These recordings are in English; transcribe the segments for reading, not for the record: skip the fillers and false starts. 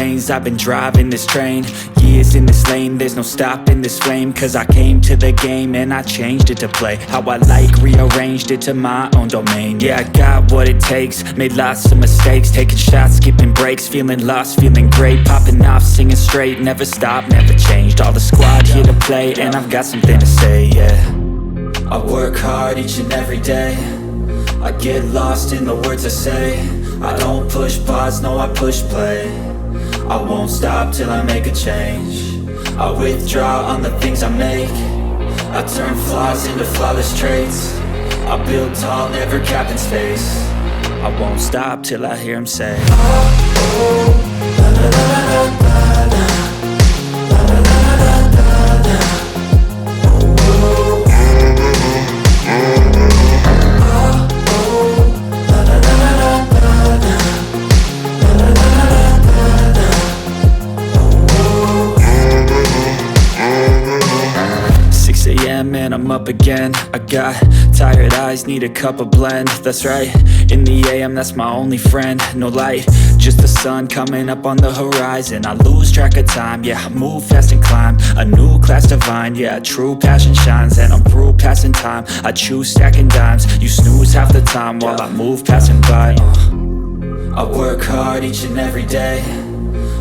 veins, I've been driving this train. Years in this lane, there's no stopping this flame. Cause I came to the game and I changed it to play how I like, rearranged it to my own domain. Yeah, I got what it takes, made lots of mistakes, taking shots, skipping breaks, feeling lost, feeling great, popping off, singing straight, never stopped, never changed. All the squad here to play and I've got something to say, yeah. I work hard each and every day, I get lost in the words I say. I don't push pause, no, I push play. I won't stop till I make a change. I withdraw on the things I make. I turn flaws into flawless traits. I build tall, never capped in space. I won't stop till I hear him say, oh, oh, la, la, la, la, la, la, la, la, la, la, la, la. And I'm up again. I got tired eyes, need a cup of blend. That's right, in the AM, that's my only friend. No light, just the sun coming up on the horizon. I lose track of time, yeah, I move fast and climb a new class divine, yeah, true passion shines. And I'm through passing time, I choose stacking dimes. You snooze half the time while I move passing by. I work hard each and every day,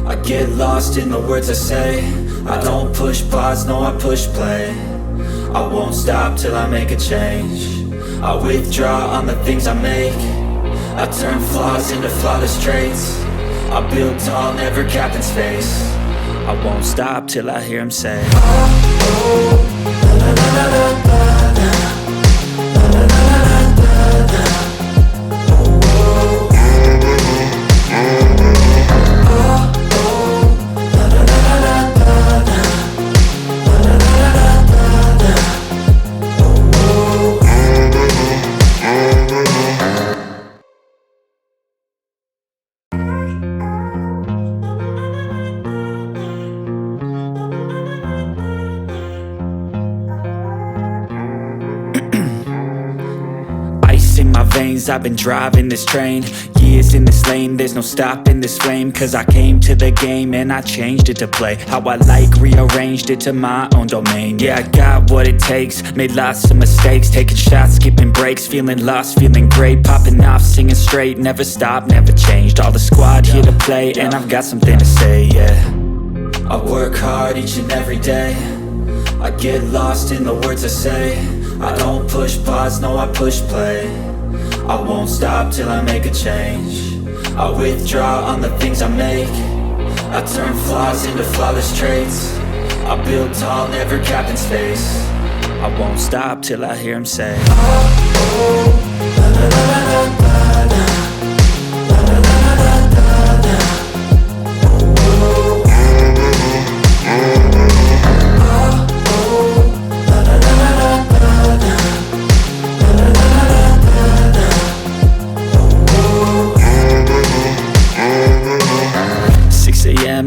I get lost in the words I say. I don't push pause, no, I push play. I won't stop till I make a change. I withdraw on the things I make. I turn flaws into flawless traits. I build tall, never capped in space. I won't stop till I hear him say, oh, oh, la, la, la, la, la, la, la, la, la, la, la, la. I've been driving this train, years in this lane, there's no stopping this flame. Cause I came to the game and I changed it to play how I like, rearranged it to my own domain. Yeah, I got what it takes, made lots of mistakes, taking shots, skipping breaks, feeling lost, feeling great, popping off, singing straight, never stopped, never changed. All the squad here to play and I've got something to say, yeah. I work hard each and every day, I get lost in the words I say. I don't push pause, no, I push play. I won't stop till I make a change. I withdraw on the things I make. I turn flaws into flawless traits. I build tall, never capped in space. I won't stop till I hear him say, oh, oh, la, la, la, la, la, la, la, la, la, la, la, la, la.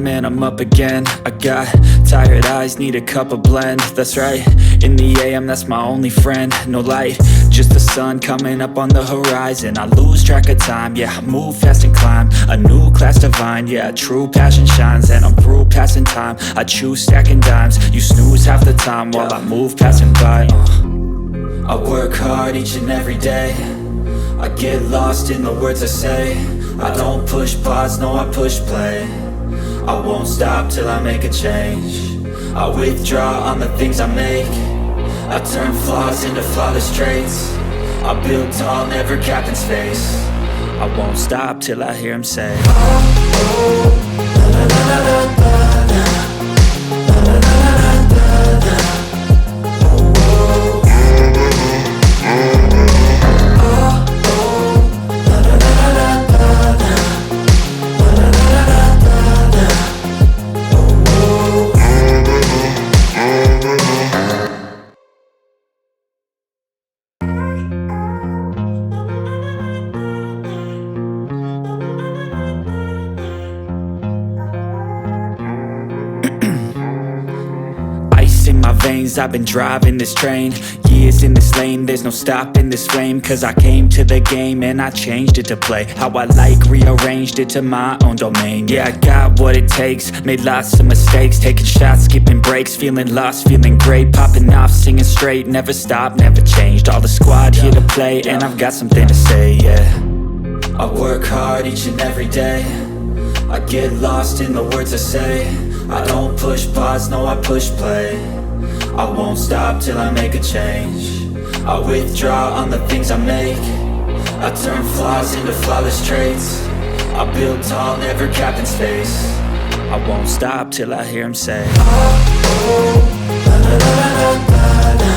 And I'm up again. I got tired eyes, need a cup of blend. That's right, in the AM, that's my only friend. No light, just the sun coming up on the horizon. I lose track of time, yeah, I move fast and climb a new class divine, yeah, true passion shines. And I'm through passing time, I choose stacking dimes. You snooze half the time while I move passing by. I work hard each and every day, I get lost in the words I say. I don't push pause, no, I push play. I won't stop till I make a change. I withdraw on the things I make. I turn flaws into flawless traits. I build tall, never capped in space. I won't stop till I hear him say, oh, oh, la, la, la, la, la, la, la, la, la, la, la, la. I've been driving this train, Years in this lane, there's no stopping this flame. Cause I came to the game and I changed it to play how I like, rearranged it to my own domain. Yeah, I got what it takes, made lots of mistakes, taking shots, skipping breaks, feeling lost, feeling great, popping off, singing straight, never stopped, never changed. All the squad here to play, and I've got something to say, yeah. I work hard each and every day, I get lost in the words I say. I don't push pause, no I push play. I won't stop till I make a change. I withdraw on the things I make. I turn flaws into flawless traits. I build tall, never capped in space. I won't stop till I hear him say, oh, oh, la la la la la la.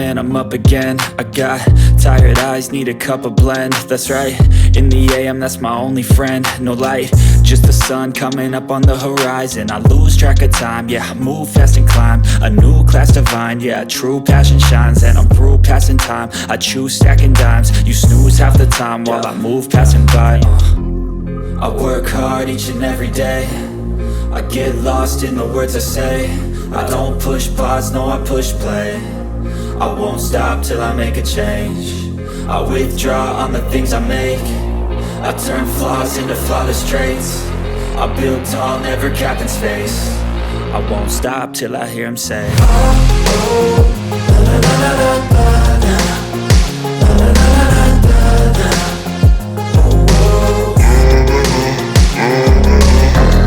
And I'm up again. I got tired eyes, need a cup of blend. That's right, in the AM, that's my only friend. No light, just the sun coming up on the horizon. I lose track of time, yeah, I move fast and climb a new class divine, yeah, true passion shines. And I'm through passing time, I choose stacking dimes. You snooze half the time while I move passing by. I work hard each and every day, I get lost in the words I say. I don't push pause, no I push play. I won't stop till I make a change. I withdraw on the things I make. I turn flaws into flawless traits. I build tall, never capped in space. I won't stop till I hear him say, oh, oh, la la la la la la. La la la la la la. Oh, oh.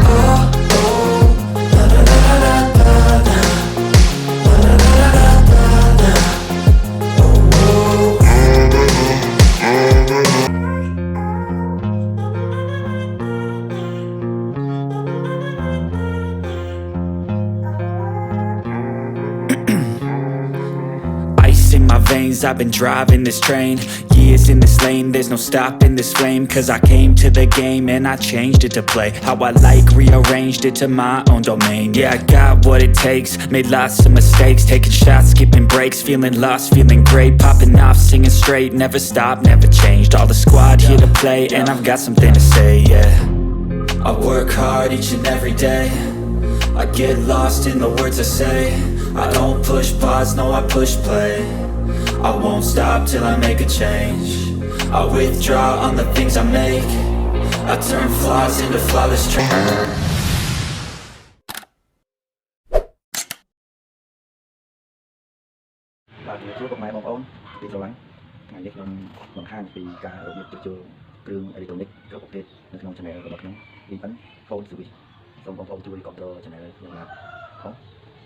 Oh, oh, la la la la la la. La la la la la. Ice in my veins, I've been driving this train. Years in this lane, there's no stopping this flame. Cause I came to the game and I changed it to play how I like, rearranged it to my own domain. Yeah, I got what it takes, made lots of mistakes, taking shots, skipping breaks, feeling lost, feeling great, popping off, singing straight, never stopped, never changed. All the squad here to play, and I've got something to say, yeah. I work hard each and every day, I get lost in the words I say. I don't push pause, no I push play. I won't stop till I make a change. I withdraw on the things I make. I turn flaws into flawless traits. បាទជំរាបសួរពុកម៉ែបងប្អូនទីស្រឡាញ់ថ្ងៃនេះខ្ញុំបង្ហាញពីការរបៀបជួសជុលគ្រឿងអេឡិចត្រូនិកគ្រប់ប្រភេទនៅក្នុង channel របស់ខ្ញុំ Dnphone Service សូមបងប្អូនជួយគ្រប់គ្រង channel ខ្ញុំណាផង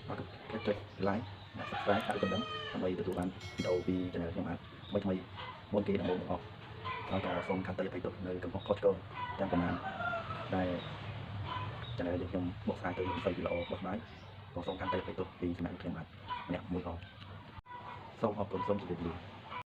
អរគុណចុច like និង subscribe ហើយក៏ដើម្បីទទួលបានវីដេអូពី channel ខ្ញុំអាចថ្មីមុនគេដំបូងបង្អស់ហើយក៏សូមខន្តីអភ័យទោសនៅកំហុសខុសឆ្គងទាំងប៉ុន្មានដែល channel ខ្ញុំបកស្រាយទៅមិនសូវល្អបោះបាយក៏សូមខន្តីអភ័យទោសពីសំណាក់ខ្ញុំបាទម្នាក់មួយផងសូមអរគុណសូមជម្រាបលា